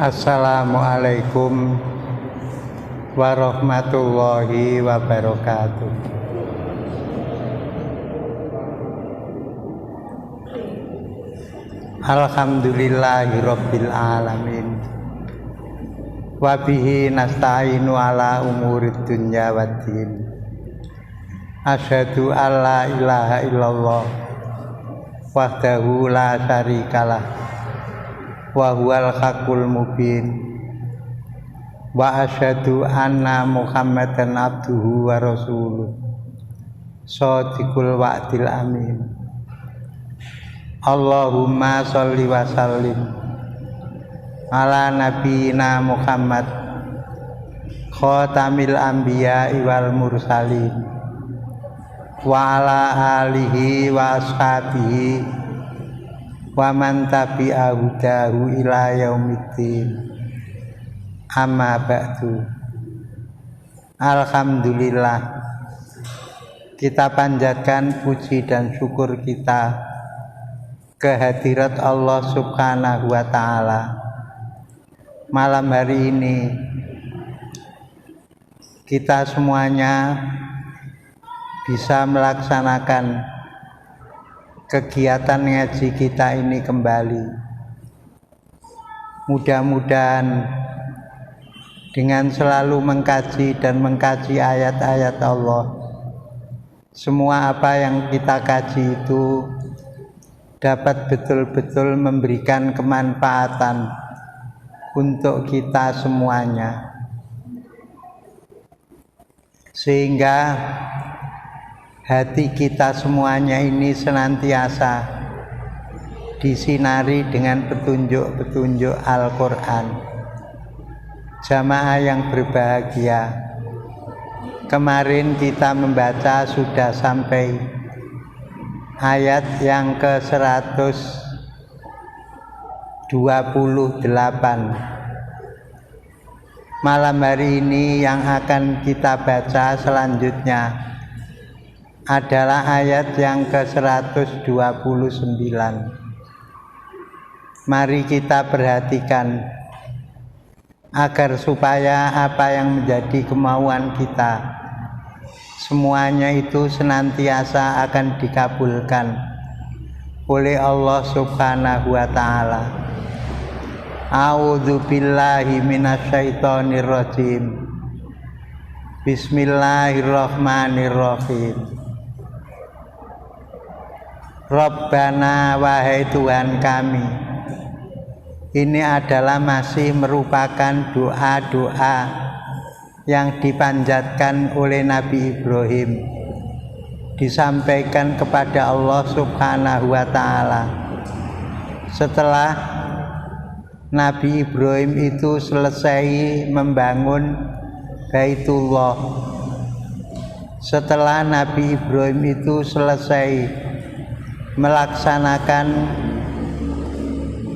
Assalamualaikum warahmatullahi wabarakatuh. Alhamdulillahirabbil alamin. Wa bihi nasta'inu ala umurid dunya waddin. Asyhadu alla ilaha illallah wahdahu la syarikalah wa huwal haqqul mubin. Wa asyhadu anna Muhammadan abduhu wa rasuluh shadiqul wa'dil amin. Allahumma sholli wa sallim ala nabiyyina Muhammad khatamil anbiya'i wal mursalin wa ala alihi wa ashabihi wa man tabi'ahu dahu ila yaumiddin. Amma ba'du. Alhamdulillah, kita panjatkan puji dan syukur kita kehadirat Allah Subhanahu wa ta'ala. Malam hari ini kita semuanya bisa melaksanakan kegiatan ngaji kita ini kembali. Mudah-mudahan dengan selalu mengkaji dan mengkaji ayat-ayat Allah, semua apa yang kita kaji itu dapat betul-betul memberikan kemanfaatan untuk kita semuanya, sehingga hati kita semuanya ini senantiasa disinari dengan petunjuk-petunjuk Al-Quran. Jamaah yang berbahagia, kemarin kita membaca sudah sampai ayat yang ke-128. Malam hari ini yang akan kita baca selanjutnya adalah ayat yang ke-129. Mari kita perhatikan agar supaya apa yang menjadi kemauan kita semuanya itu senantiasa akan dikabulkan oleh Allah Subhanahu wa ta'ala. A'udzu billahi minasyaitonir rajim. Bismillahirrahmanirrahim. Rabbana, wahai Tuhan kami. Ini adalah masih merupakan doa-doa yang dipanjatkan oleh Nabi Ibrahim, disampaikan kepada Allah Subhanahu wa ta'ala setelah Nabi Ibrahim itu selesai membangun Baitullah. Setelah Nabi Ibrahim itu selesai melaksanakan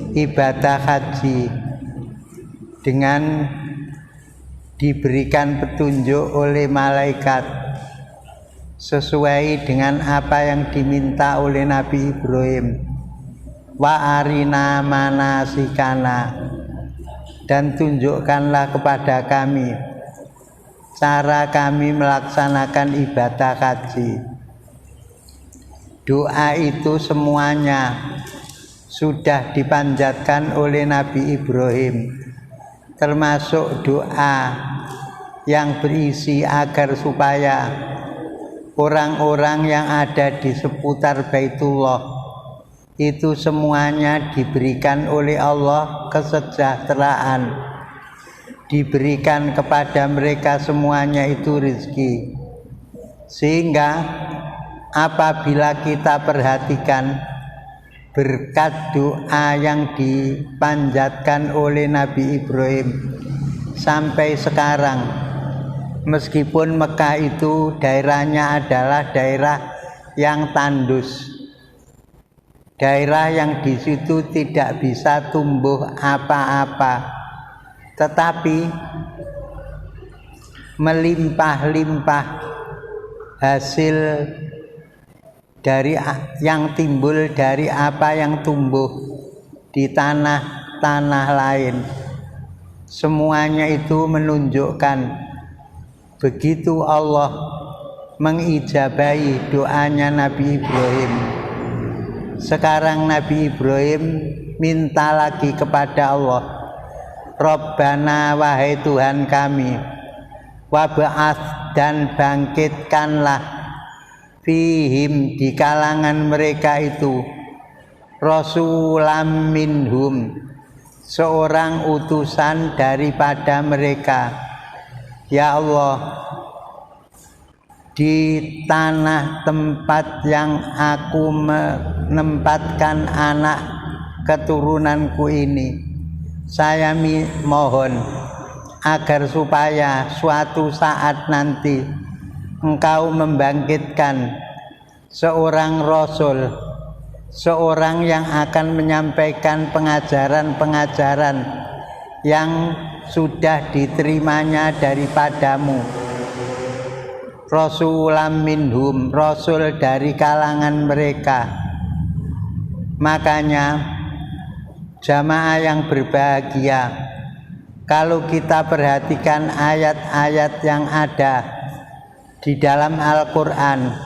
ibadah haji dengan diberikan petunjuk oleh malaikat sesuai dengan apa yang diminta oleh Nabi Ibrahim. Wa arina manasikana, dan tunjukkanlah kepada kami cara kami melaksanakan ibadah haji. Doa itu semuanya sudah dipanjatkan oleh Nabi Ibrahim, termasuk doa yang berisi agar supaya orang-orang yang ada di seputar Baitullah itu semuanya diberikan oleh Allah kesejahteraan, diberikan kepada mereka semuanya itu rezeki. Sehingga apabila kita perhatikan berkat doa yang dipanjatkan oleh Nabi Ibrahim sampai sekarang. Meskipun Mekah itu daerahnya adalah daerah yang tandus, daerah yang di situ tidak bisa tumbuh apa-apa, tetapi melimpah-limpah hasil dari yang timbul dari apa yang tumbuh di tanah-tanah lain. Semuanya itu menunjukkan begitu Allah mengijabahi doanya Nabi Ibrahim. Sekarang Nabi Ibrahim minta lagi kepada Allah, Rabbana, wahai Tuhan kami, wab'ats, dan bangkitkanlah, fihim, di kalangan mereka itu, rasulam minhum, seorang utusan daripada mereka. Ya Allah, di tanah tempat yang aku menempatkan anak keturunanku ini, saya mohon agar supaya suatu saat nanti Engkau membangkitkan seorang rasul, seorang yang akan menyampaikan pengajaran-pengajaran yang sudah diterimanya daripadamu. Rasulam minhum, rasul dari kalangan mereka. Makanya jamaah yang berbahagia, kalau kita perhatikan ayat-ayat yang ada di dalam Al-Quran,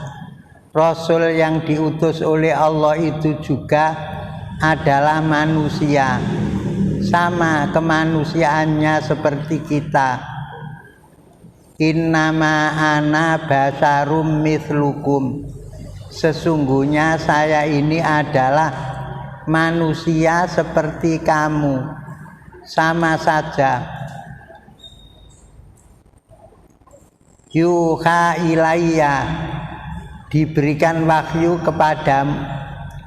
rasul yang diutus oleh Allah itu juga adalah manusia, sama kemanusiaannya seperti kita. Innama ana basarum mithlukum, sesungguhnya saya ini adalah manusia seperti kamu, sama saja. Yuha ilayya, diberikan wahyu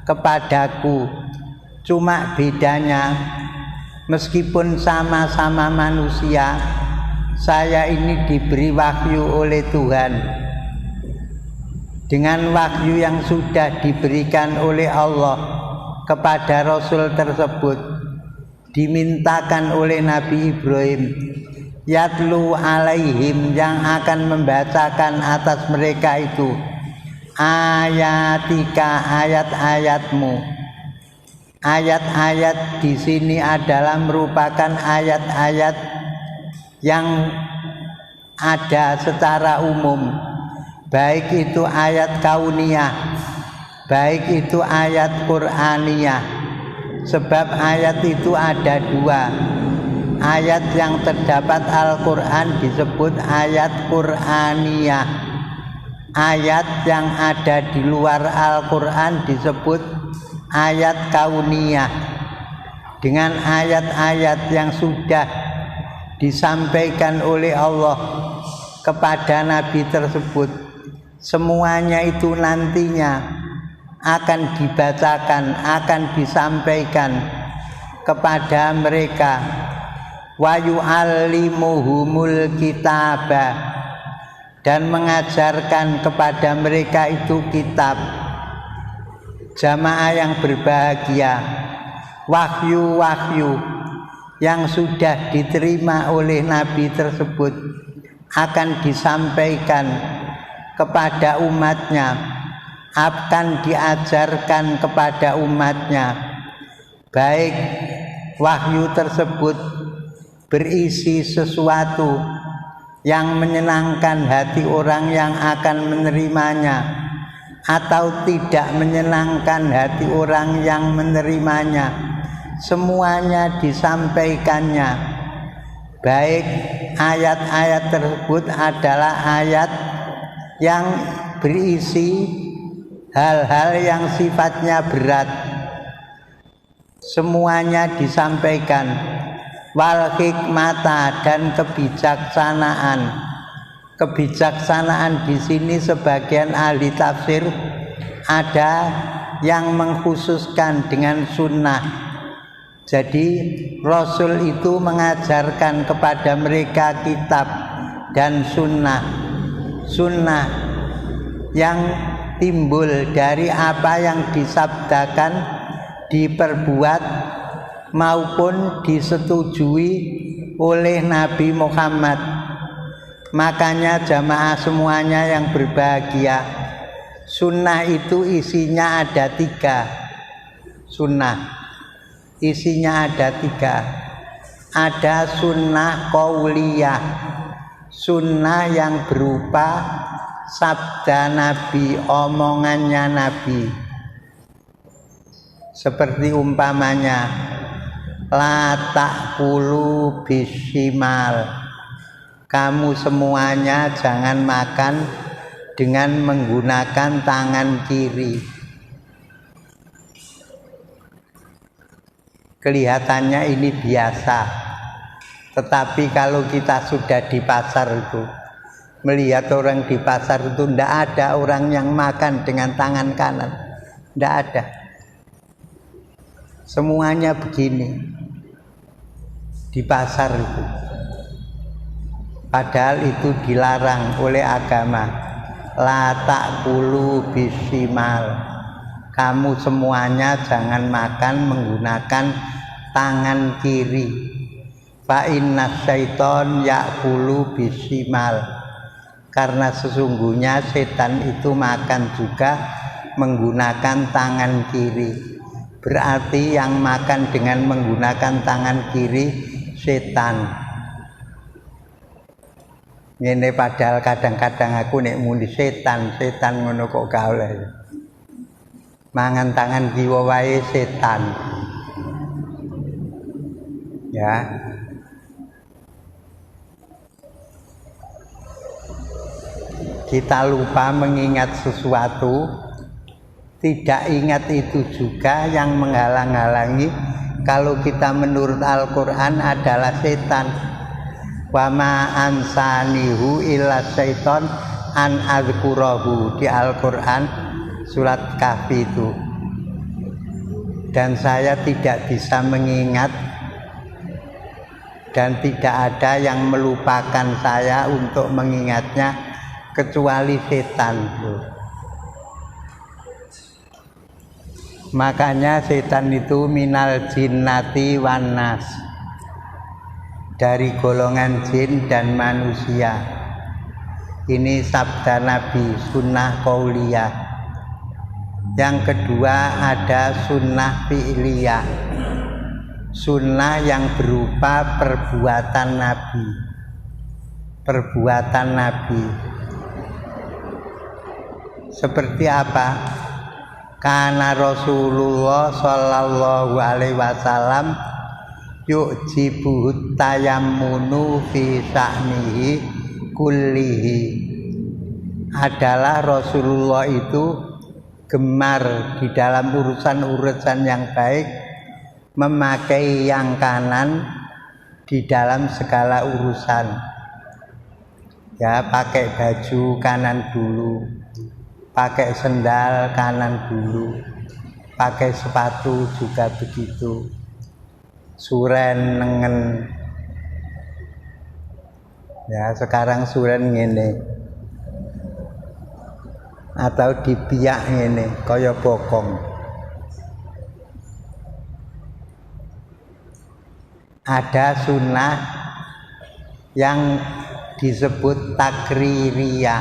kepadaku. Cuma bedanya, meskipun sama-sama manusia, saya ini diberi wahyu oleh Tuhan. Dengan wahyu yang sudah diberikan oleh Allah kepada Rasul tersebut, dimintakan oleh Nabi Ibrahim, yatlu alaihim, yang akan membacakan atas mereka itu, ayatika, ayat-ayatmu. Ayat-ayat di sini adalah merupakan ayat-ayat yang ada secara umum, baik itu ayat kauniyah, baik itu ayat Qur'aniyah. Sebab ayat itu ada dua. Ayat yang terdapat Al-Quran disebut ayat Qur'aniyah. Ayat yang ada di luar Al-Quran disebut ayat kauniyah. Dengan ayat-ayat yang sudah disampaikan oleh Allah kepada Nabi tersebut, semuanya itu nantinya akan dibacakan, akan disampaikan kepada mereka. Wa yu'allimuhumul kitaba, dan mengajarkan kepada mereka itu kitab. Jamaah yang berbahagia, wahyu-wahyu yang sudah diterima oleh Nabi tersebut akan disampaikan kepada umatnya, akan diajarkan kepada umatnya. Baik wahyu tersebut berisi sesuatu yang menyenangkan hati orang yang akan menerimanya, atau tidak menyenangkan hati orang yang menerimanya, semuanya disampaikannya. Baik ayat-ayat tersebut adalah ayat yang berisi hal-hal yang sifatnya berat, semuanya disampaikan. Wal hikmata, dan kebijaksanaan. Kebijaksanaan di sini sebagian ahli tafsir ada yang mengkhususkan dengan sunnah, Jadi Rasul itu mengajarkan kepada mereka kitab dan sunnah yang timbul dari apa yang disabdakan, diperbuat maupun disetujui oleh Nabi Muhammad. Makanya jamaah semuanya yang berbahagia, sunnah itu isinya ada 3. Sunnah isinya ada 3. Ada sunnah qauliyah, sunnah yang berupa sabda Nabi, omongannya Nabi. Seperti umpamanya, la ta'kulu bishimal, kamu semuanya jangan makan dengan menggunakan tangan kiri. Kelihatannya ini biasa, tetapi kalau kita sudah di pasar itu, melihat orang di pasar itu, tidak ada orang yang makan dengan tangan kanan, tidak ada. Semuanya begini di pasar itu. Padahal itu dilarang oleh agama. La ta'kulu bishimal, kamu semuanya jangan makan menggunakan tangan kiri. Fa inna syaiton ya'kulu bishimal, karena sesungguhnya setan itu makan juga menggunakan tangan kiri. Berarti yang makan dengan menggunakan tangan kiri setan. Ngene padahal kadang-kadang aku nek muni setan ngono kok gak oleh. Mangan tangan kiwa wae setan. Ya. Kita lupa mengingat sesuatu, tidak ingat itu juga yang menghalang-halangi kalau kita menurut Al-Qur'an adalah setan. Wa ma ansanihu illa syaiton an adzkurahu, di Al-Qur'an surat Kahfi itu. Dan saya tidak bisa mengingat dan tidak ada yang melupakan saya untuk mengingatnya kecuali setan. Makanya setan itu minal jinnati wan nas, dari golongan jin dan manusia. Ini sabda Nabi, sunnah qauliyah. Yang kedua ada sunnah fi'liyah, sunnah yang berupa perbuatan Nabi. Perbuatan Nabi seperti apa? Kana Rasulullah sallallahu alaihi wasallam yu'jibu tayammunu fi sa'nihi kullihi. Adalah Rasulullah itu gemar di dalam urusan-urusan yang baik, memakai yang kanan di dalam segala urusan. Ya, pakai baju kanan dulu, pakai sendal kanan dulu, pakai sepatu juga begitu. Suren nengen. Ya, sekarang suren ngene. Atau dipiak ngene, kaya bokong. Ada sunnah yang disebut takririyah.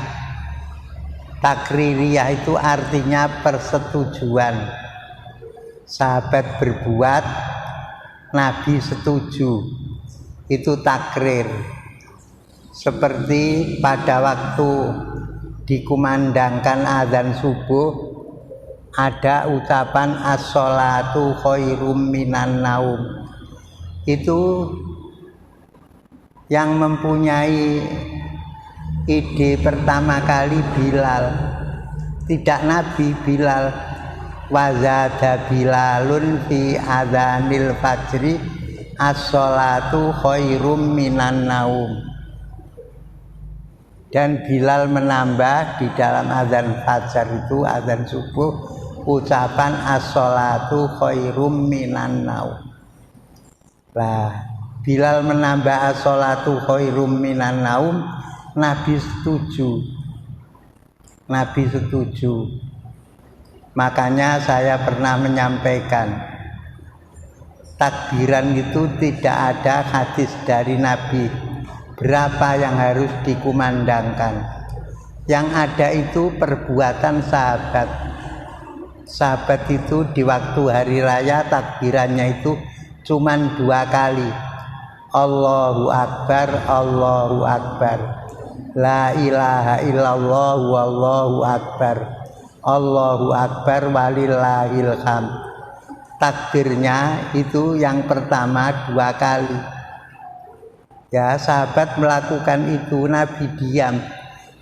Takririyah itu artinya persetujuan. Sahabat berbuat, Nabi setuju, itu takrir. Seperti pada waktu dikumandangkan azan subuh, ada ucapan as-sholatu khairum minan naum. Itu yang mempunyai ide pertama kali Bilal, tidak Nabi. Bilal, wazada Bilalun fi adzanil fajri as-sholatu khairum minan naum. Dan Bilal menambah di dalam azan fajar itu, azan subuh, ucapan as-sholatu khairum minan naum. Lah Bilal menambah as-sholatu khairum minan naum, Nabi setuju. Makanya saya pernah menyampaikan, takbiran itu tidak ada hadis dari Nabi berapa yang harus dikumandangkan. Yang ada itu perbuatan sahabat. Sahabat itu di waktu hari raya takbirannya itu cuman 2 kali. Allahu Akbar, Allahu Akbar. La ilaha illallah wallahu akbar. Allahu Akbar walillahil hamd. Takbirnya itu yang pertama 2 kali. Ya, sahabat melakukan itu, Nabi diam.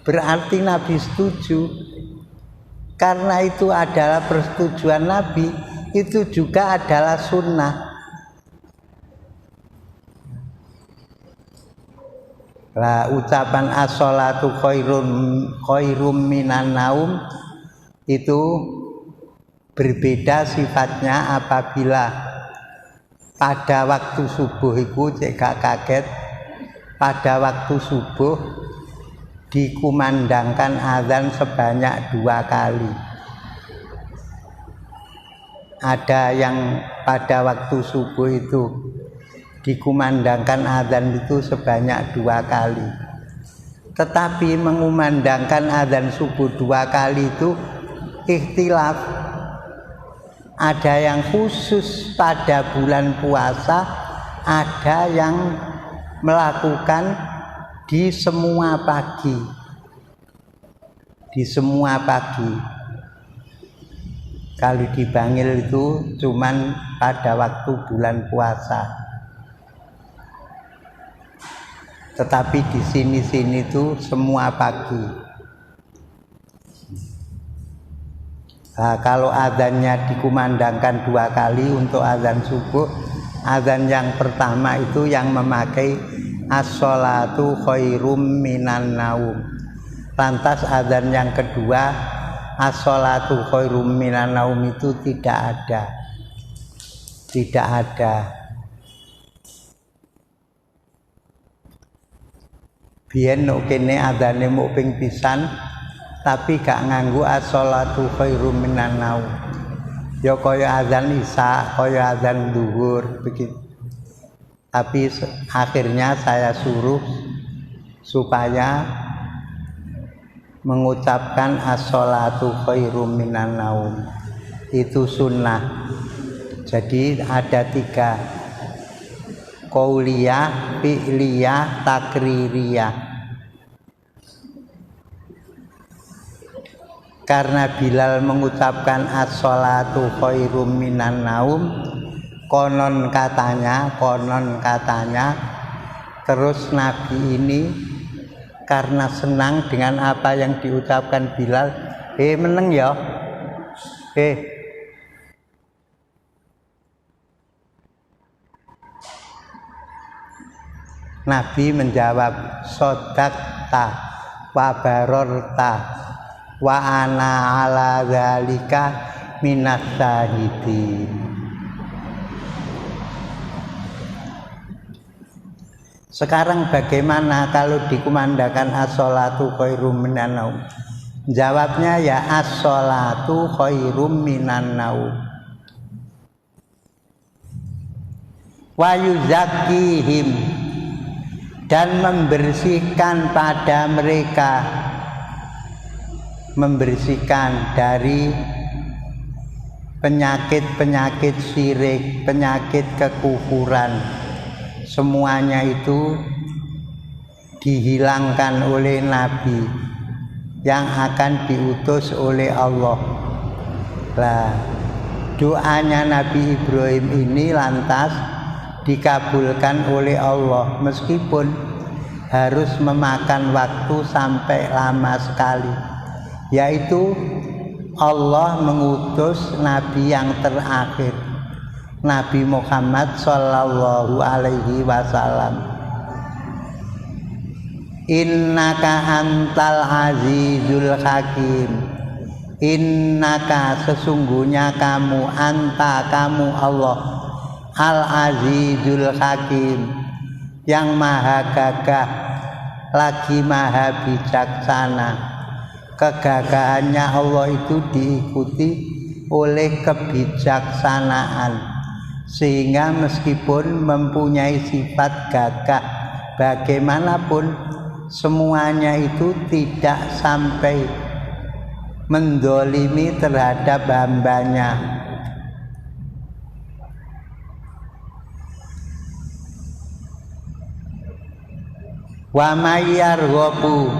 Berarti Nabi setuju. Karena itu adalah persetujuan Nabi, itu juga adalah sunnah. Lah ucapan as-sholatu khairum minan naum itu berbeda sifatnya apabila pada waktu subuh itu cek gak kaget, pada waktu subuh dikumandangkan azan sebanyak 2 kali. Ada yang pada waktu subuh itu dikumandangkan azan itu sebanyak 2 kali. Tetapi mengumandangkan azan subuh 2 kali itu ikhtilaf. Ada yang khusus pada bulan puasa, ada yang melakukan di semua pagi. Kalau di Bangil itu cuman pada waktu bulan puasa. Tetapi di sini itu semua pagi. Nah, kalau azannya dikumandangkan 2 kali untuk azan subuh, azan yang pertama itu yang memakai as-sholatu khairum minan naum. Lantas azan yang kedua as-sholatu khairum minan naum itu tidak ada. Biyen nek kene adzane muk ping pisan tapi gak nganggo as-sholatu khairum minan naum. Ya kaya azan isya, kaya azan zuhur begitu. Tapi akhirnya saya suruh supaya mengucapkan as-sholatu khairum minan naum. Itu sunnah. Jadi ada 3, qauliyah, fi'liyah, takririyah. Karena Bilal mengucapkan as-sholatu khairum minan naum, konon katanya terus Nabi ini karena senang dengan apa yang diucapkan Bilal, meneng ya, Nabi menjawab, sodakta wa barorta wa ana ala dzalika minas syahidin. Sekarang bagaimana kalau dikumandangkan as-sholatu khairum minan naum? Jawabnya ya as-sholatu khairum minan naum. Wa yuzakihim, dan membersihkan pada mereka, membersihkan dari penyakit-penyakit syirik, penyakit kekufuran. Semuanya itu dihilangkan oleh Nabi yang akan diutus oleh Allah. Nah, doanya Nabi Ibrahim ini lantas dikabulkan oleh Allah meskipun harus memakan waktu sampai lama sekali, yaitu Allah mengutus Nabi yang terakhir, Nabi Muhammad Sallallahu Alaihi Wasallam. Innaka antal azizul hakim, innaka sesungguhnya kamu, anta kamu Allah, Al-Azizul Hakim, yang maha gagah lagi maha bijaksana. Kegagahannya Allah itu diikuti oleh kebijaksanaan, sehingga meskipun mempunyai sifat gagah bagaimanapun, semuanya itu tidak sampai mendolimi terhadap hambanya. Wa mayyar ghabu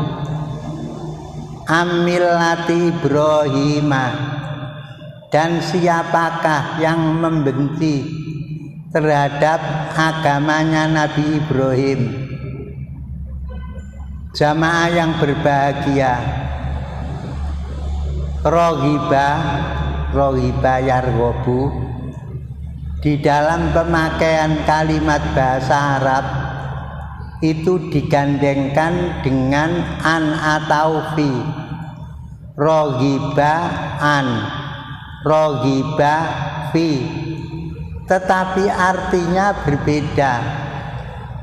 amillati Ibrahima, dan siapakah yang membenci terhadap agamanya Nabi Ibrahim. Jamaah yang berbahagia, rohiba yarghabu, di dalam pemakaian kalimat bahasa Arab itu digandengkan dengan an atau fi. Rohiba an, rohiba fi, tetapi artinya berbeda.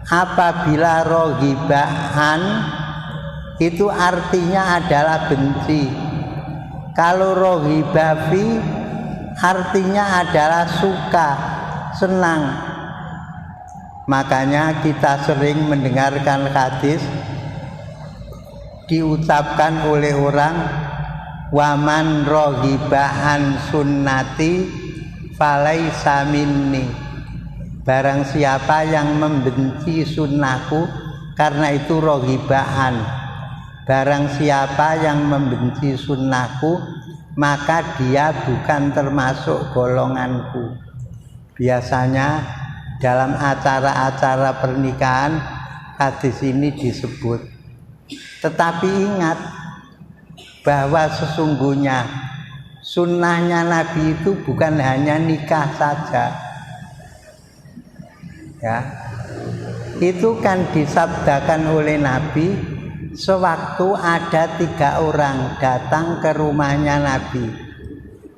Apabila rohiba an itu artinya adalah benci, kalau rohiba fi artinya adalah suka, senang. Makanya kita sering mendengarkan hadis diucapkan oleh orang, waman rohibaan sunnati falaisa minni, barang siapa yang membenci sunnahku, karena itu rohibaan, barang siapa yang membenci sunnahku maka dia bukan termasuk golonganku. Biasanya dalam acara-acara pernikahan hadis ini disebut. Tetapi ingat bahwa sesungguhnya sunnahnya Nabi itu bukan hanya nikah saja, ya. Itu kan disabdakan oleh Nabi sewaktu ada 3 orang datang ke rumahnya Nabi.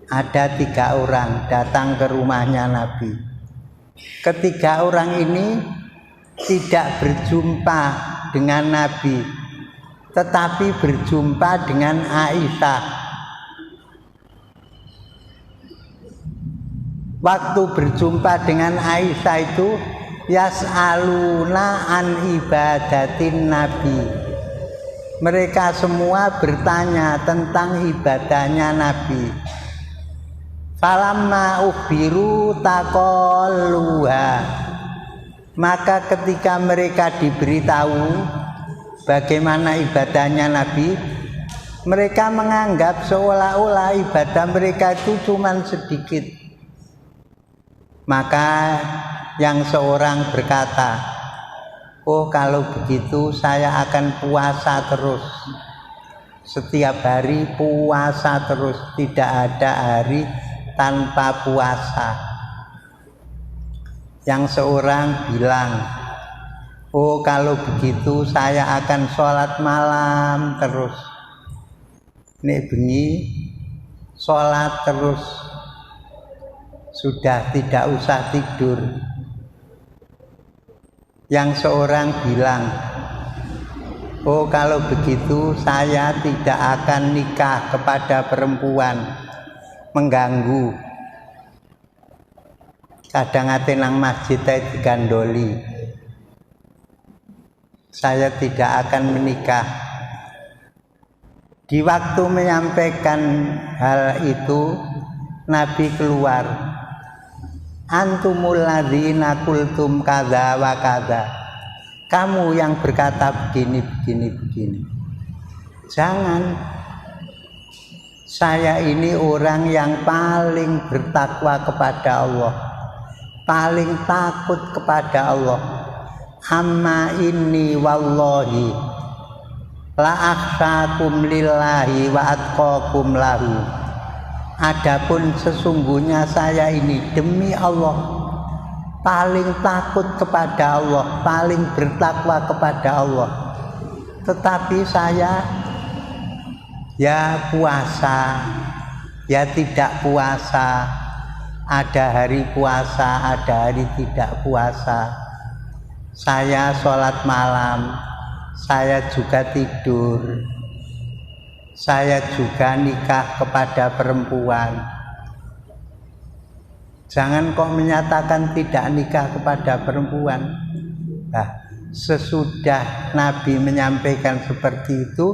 Ada 3 orang datang ke rumahnya Nabi. Ketiga orang ini tidak berjumpa dengan Nabi, tetapi berjumpa dengan Aisyah. Waktu berjumpa dengan Aisyah itu yas'aluna an ibadatin Nabi. Mereka semua bertanya tentang ibadahnya Nabi. Falamma ukhbiru taqalluha, maka ketika mereka diberitahu bagaimana ibadahnya Nabi, mereka menganggap seolah-olah ibadah mereka itu cuma sedikit. Maka yang seorang berkata, oh kalau begitu saya akan puasa terus, setiap hari puasa terus, tidak ada hari tanpa puasa. Yang seorang bilang, oh kalau begitu saya akan sholat malam terus, nek bengi sholat terus, sudah tidak usah tidur. Yang seorang bilang, oh kalau begitu saya tidak akan nikah kepada perempuan, mengganggu. Kadang ate nang masjid digandoli, saya tidak akan menikah. Di waktu menyampaikan hal itu, Nabi keluar, antumul ladzina qultum kadza wa kadza, kamu yang berkata begini. Jangan, saya ini orang yang paling bertakwa kepada Allah, paling takut kepada Allah. Amma inni wallahi la akhsyakum lillahi wa atqakum lahu. Adapun sesungguhnya saya ini demi Allah paling takut kepada Allah, paling bertakwa kepada Allah. Tetapi saya ya puasa, ya tidak puasa, ada hari puasa, ada hari tidak puasa. Saya sholat malam, saya juga tidur, saya juga nikah kepada perempuan. Jangan kok menyatakan tidak nikah kepada perempuan. Nah, sesudah Nabi menyampaikan seperti itu,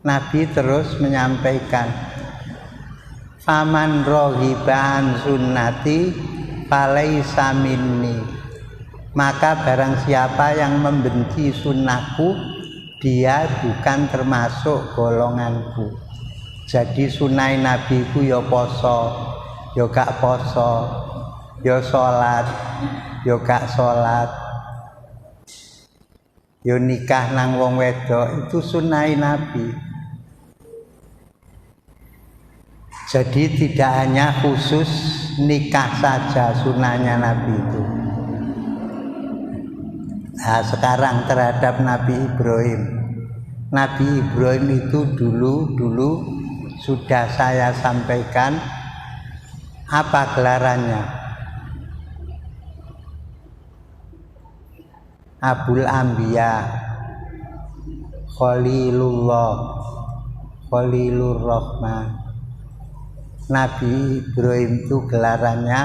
Nabi terus menyampaikan, faman rohiba an sunnati falaisa minni. Maka barang siapa yang membenci sunnahku, dia bukan termasuk golonganku. Jadi sunnah nabiku ya poso, ya gak poso, ya sholat, ya gak sholat, ya nikah nang wong wedok, itu sunnah nabi. Jadi tidak hanya khusus nikah saja sunnahnya nabi itu. Nah, sekarang terhadap Nabi Ibrahim. Nabi Ibrahim itu dulu sudah saya sampaikan apa gelarannya. Abul Anbiya, Khalilullah, Khalilur Rahman. Nabi Ibrahim itu gelarannya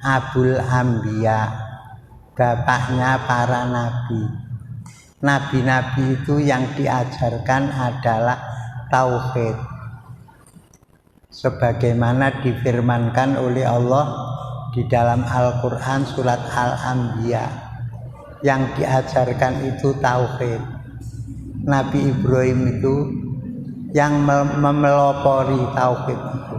Abul Anbiya, bapaknya para nabi. Nabi-nabi itu yang diajarkan adalah tauhid, sebagaimana difirmankan oleh Allah di dalam Al-Quran surat Al-Anbiya. Yang diajarkan itu tauhid. Nabi Ibrahim itu yang memelopori tauhid itu.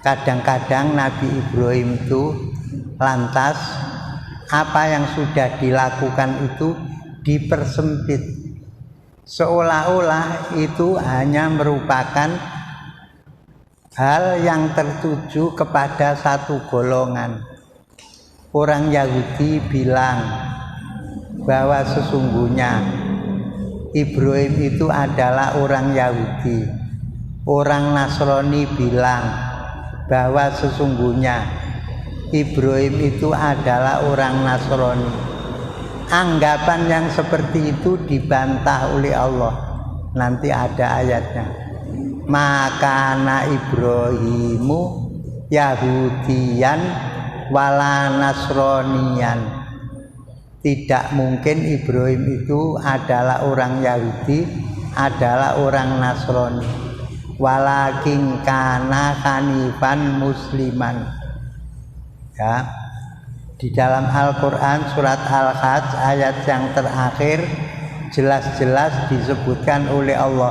Kadang-kadang Nabi Ibrahim itu lantas apa yang sudah dilakukan itu dipersempit, seolah-olah itu hanya merupakan hal yang tertuju kepada satu golongan. Orang Yahudi bilang bahwa sesungguhnya Ibrahim itu adalah orang Yahudi. Orang Nasrani bilang bahwa sesungguhnya Ibrahim itu adalah orang Nasrani. Anggapan yang seperti itu dibantah oleh Allah. Nanti ada ayatnya. Maka na Ibrahimu Yahudiyan wala Nasroniyan. Tidak mungkin Ibrahim itu adalah orang Yahudi, adalah orang Nasrani. Walakin kana hanifan musliman. Ya, di dalam Al-Quran surat Al-Hajj ayat yang terakhir jelas-jelas disebutkan oleh Allah,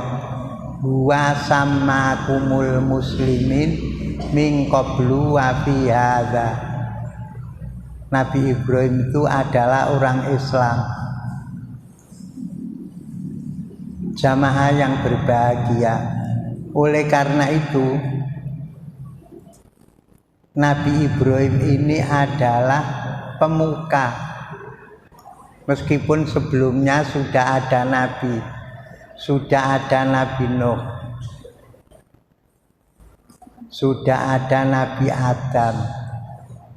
huwa sammakumul muslimin min qablu wa fi hadza. Nabi Ibrahim itu adalah orang Islam. Jamaah yang berbahagia. Oleh karena itu Nabi Ibrahim ini adalah pemuka. Meskipun sebelumnya sudah ada Nabi, sudah ada Nabi Nuh, sudah ada Nabi Adam.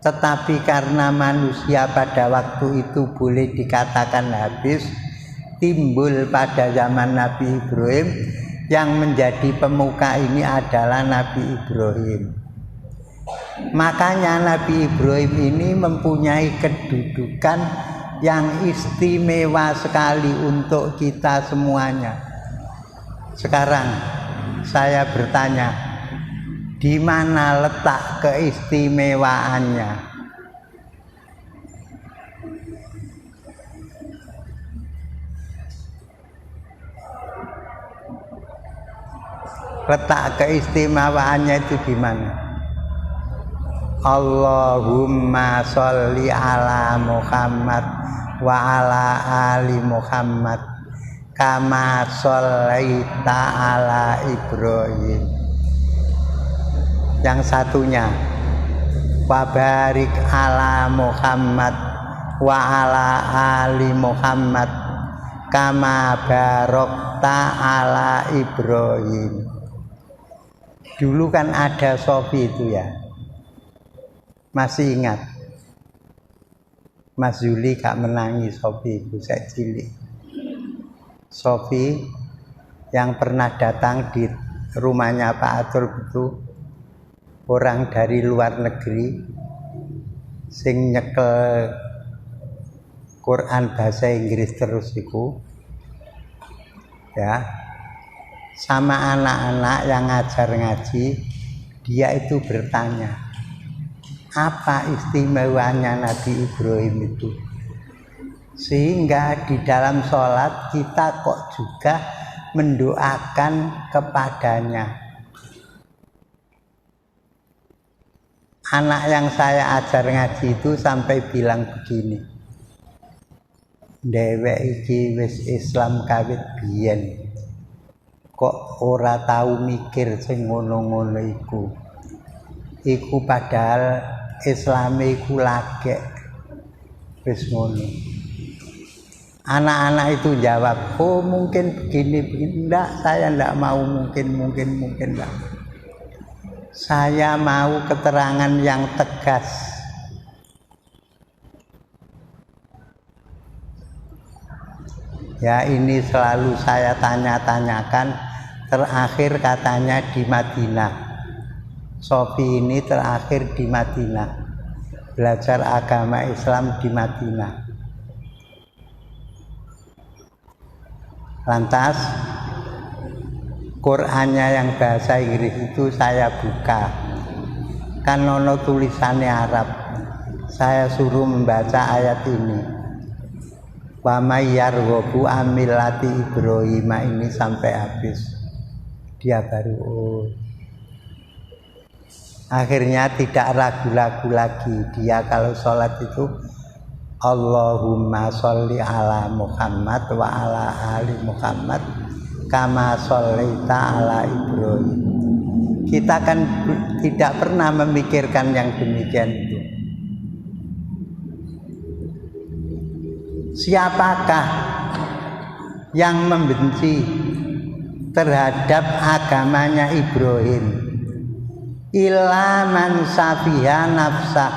Tetapi karena manusia pada waktu itu boleh dikatakan habis, timbul pada zaman Nabi Ibrahim. Yang menjadi pemuka ini adalah Nabi Ibrahim. Makanya Nabi Ibrahim ini mempunyai kedudukan yang istimewa sekali untuk kita semuanya. Sekarang saya bertanya, di mana letak keistimewaannya? Letak keistimewaannya itu di mana? Allahumma sholli ala Muhammad wa ala ali Muhammad kama shollaita ala Ibrahim. Yang satunya wa barik ala Muhammad wa ala ali Muhammad kama barokta ala Ibrahim. Dulu kan ada Sofi itu ya. Masih ingat Mas Yuli gak menangi Sofi itu saya cilik. Sofi yang pernah datang di rumahnya Pak Atur itu orang dari luar negeri sing nyekel Quran bahasa Inggris terus iku ya, sama anak-anak yang ngajar ngaji, dia itu bertanya, apa istimewanya Nabi Ibrahim itu? Sehingga di dalam sholat kita kok juga mendoakan kepadanya. Anak yang saya ajar ngaji itu sampai bilang begini, dhewek iki wis Islam kawit biyen, kok ora tahu mikir sing ngono-ngono iku. Iku padahal Islame iku lagek wis ngono. Anak-anak itu jawab, oh mungkin begini. Enggak, saya enggak mau mungkin enggak. Saya mau keterangan yang tegas. Ya, ini selalu saya tanya-tanyakan. Terakhir katanya di Madinah. Sofi ini terakhir di Madinah, belajar agama Islam di Madinah. Lantas Qurannya yang bahasa Inggris itu saya buka, kan ono tulisannya Arab. Saya suruh membaca ayat ini, wa may yarghabu an millati Ibrahim, ini sampai habis. Dia baru akhirnya tidak ragu-ragu lagi. Dia kalau sholat itu Allahumma sholli ala Muhammad wa ala ali Muhammad kama shollaita ala Ibrahim. Kita kan tidak pernah memikirkan yang demikian itu. Siapakah yang membenci terhadap agamanya Ibrahim? Illa man safiha nafsah,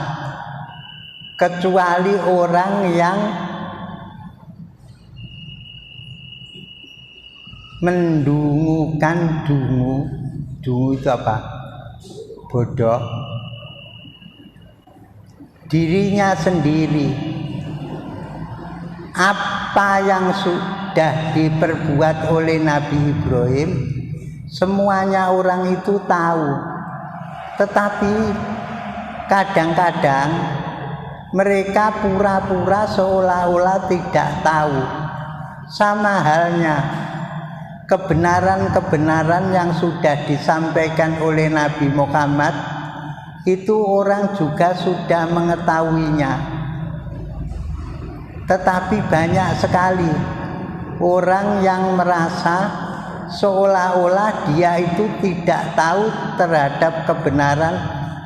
kecuali orang yang mendungukan dungu itu apa? Bodoh dirinya sendiri. Apa yang sudah diperbuat oleh Nabi Ibrahim, semuanya orang itu tahu. Tetapi kadang-kadang mereka pura-pura seolah-olah tidak tahu. Sama halnya kebenaran-kebenaran yang sudah disampaikan oleh Nabi Muhammad, itu orang juga sudah mengetahuinya. Tetapi banyak sekali orang yang merasa seolah-olah dia itu tidak tahu terhadap kebenaran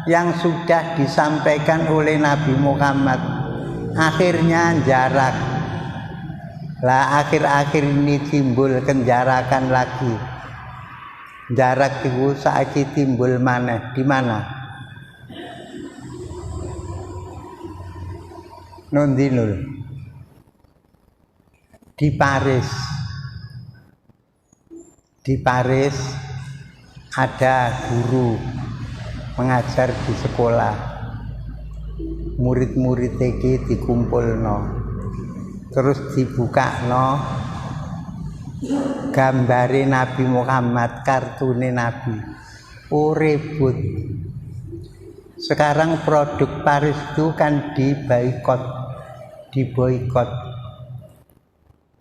yang sudah disampaikan oleh Nabi Muhammad. Akhirnya jarak. Lah akhir-akhir ini timbul kenjarakan lagi. Jarak itu saiki timbul maneh di mana? Nondinul. Di Paris. Di Paris ada guru mengajar di sekolah, murid-murid iki dikumpulno, terus dibukakno gambare Nabi Muhammad, kartune Nabi. Oh ribut. Sekarang produk Paris itu kan diboikot.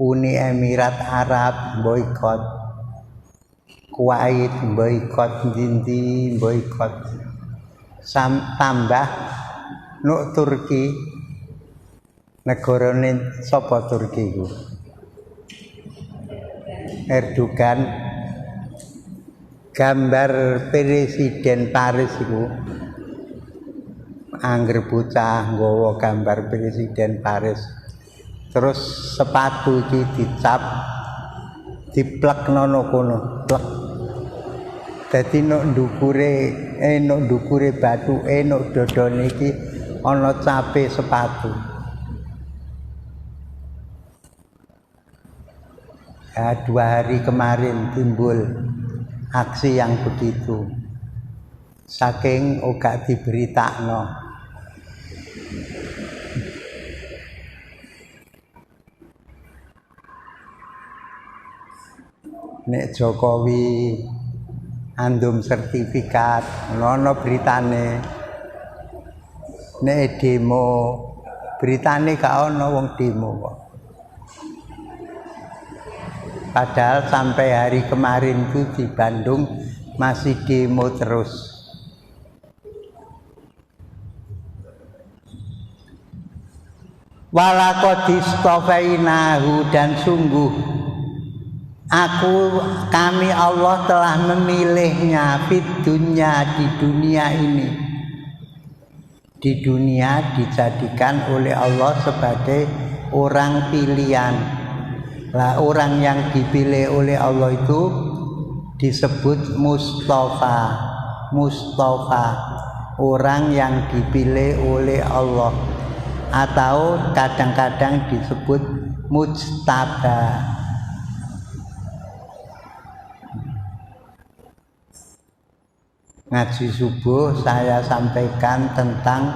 Uni Emirat Arab boikot, Kuwait boikot, Dindi boikot, tambah nuk Turki, negarane sapa Turki iku? Erdogan. Gambar presiden Paris iku, angger bocah nggawa gambar presiden Paris, terus sepatu iki dicap, diplekno kono, plek. Dadi nok ndukure bathuke nok dodone iki ana cape sepatu. Ya, 2 hari kemarin timbul aksi yang begitu. Saking ora diberitakno. Nek Jokowi andum sertifikat, ono beritane. Nek demo, beritane gak ono wong demo kok. Padahal sampai hari kemarin itu di Bandung masih demo terus. Walaqadistofainahu, dan sungguh kami Allah telah memilihnya di dunia ini. Di dunia dijadikan oleh Allah sebagai orang pilihan. Lah orang yang dipilih oleh Allah itu disebut Mustafa. Orang yang dipilih oleh Allah, atau kadang-kadang disebut mujtaba. Ngaji subuh saya sampaikan tentang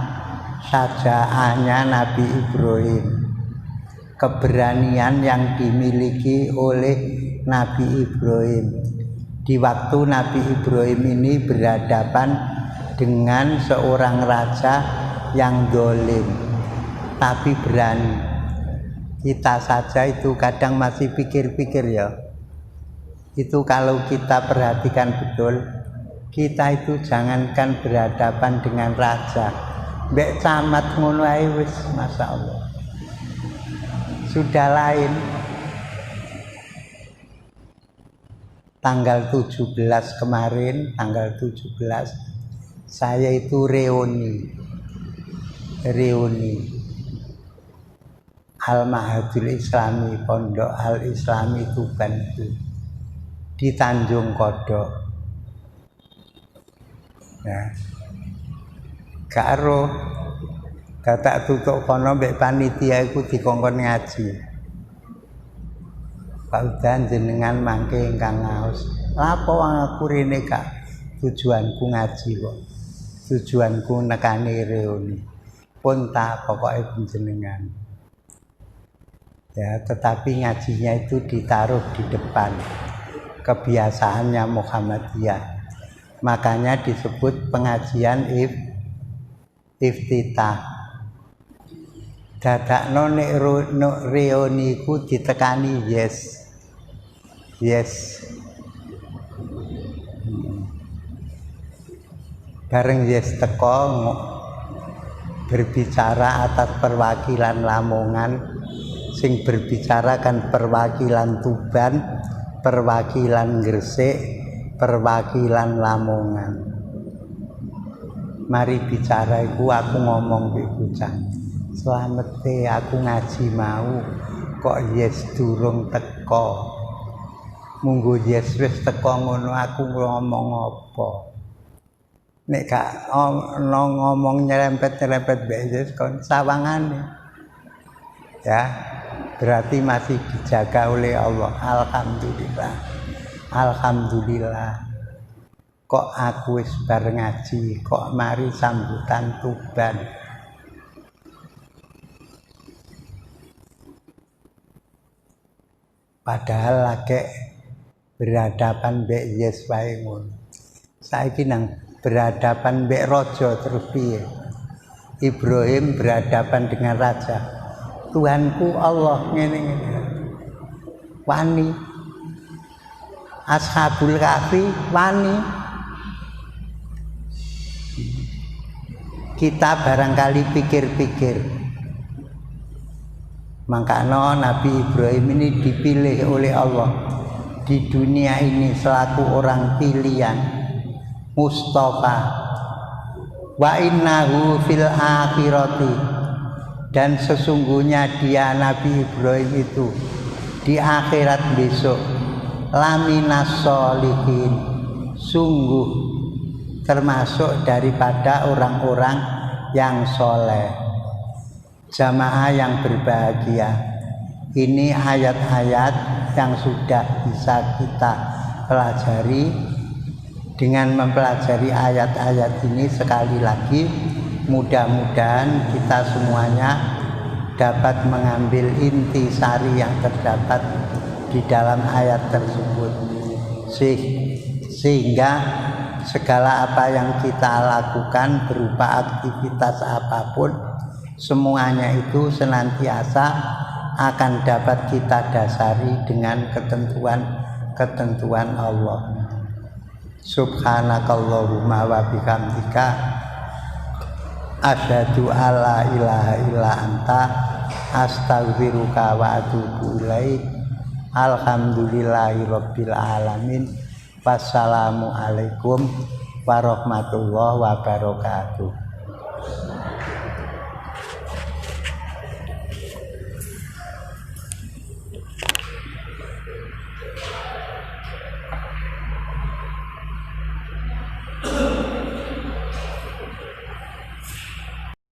syajaahnya Nabi Ibrahim, keberanian yang dimiliki oleh Nabi Ibrahim di waktu Nabi Ibrahim ini berhadapan dengan seorang raja yang dolim, tapi berani. Kita saja itu kadang masih pikir-pikir ya, itu kalau kita perhatikan betul, kita itu jangankan berhadapan dengan raja, mbek camat ngono ae wis masyaallah. Sudah lain. Tanggal 17 kemarin, tanggal 17 saya itu reuni Al-Mahadul Islami, Pondok Al-Islami Tuban itu di Tanjung Kodok. Ya. Karo dadak tutuk kono mbek panitia iku dikongkon ngaji. Pak Udan jenengan mangke ingkang ngaos. Apa wong aku rene kak? Tujuanku ngaji kok. Tujuanku nekani reuni. Pun tak pokoke jenengan. Ya, tetapi ngajinya itu ditaruh di depan. Kebiasaannya Muhammadiyah. Makanya disebut pengajian iftitah. Dadakno nek reuni ku ditekani yes. Bareng yes teko berbicara atas perwakilan Lamongan, sing berbicara kan perwakilan Tuban, perwakilan Gresik, perwakilan Lamongan. Mari bicara iku aku ngomong mbek bocah. Slamete aku ngaji mau kok yes durung teko. Munggo yes wis teko ngono aku ngomong apa. Nek gak ngomong nyerempet-nyerempet mbek yes kon sawangane. Ya, berarti masih dijaga oleh Allah. Alhamdulillah. Kok aku wis bar ngaji, kok mari sambutan Tuban. Padahal lagi berhadapan mbek yes wae ngono. Saiki nang berhadapan mbek raja terus piye? Ibrahim berhadapan dengan raja. Tuhanku Allah ngene-ngene. Wani. Ashabul Kahfi wani. Kita barangkali pikir-pikir. Makanya Nabi Ibrahim ini dipilih oleh Allah di dunia ini selaku orang pilihan, Mustafa. Wa innahu fil akhirati, dan sesungguhnya dia Nabi Ibrahim itu di akhirat besok laminas sholihin, sungguh termasuk daripada orang-orang yang soleh, jamaah yang berbahagia. Ini ayat-ayat yang sudah bisa kita pelajari. Dengan mempelajari ayat-ayat ini, sekali lagi mudah-mudahan kita semuanya dapat mengambil inti sari yang terdapat di dalam ayat tersebut, sehingga segala apa yang kita lakukan berupa aktivitas apapun, semuanya itu senantiasa akan dapat kita dasari dengan ketentuan Allah. Subhanakallahumma wa bihamdika asyhadu alla ilaha illa anta astaghfiruka wa atubu ilaik. Alhamdulillahi rabbil alamin. Wassalamu alaikum warahmatullahi wabarakatuh.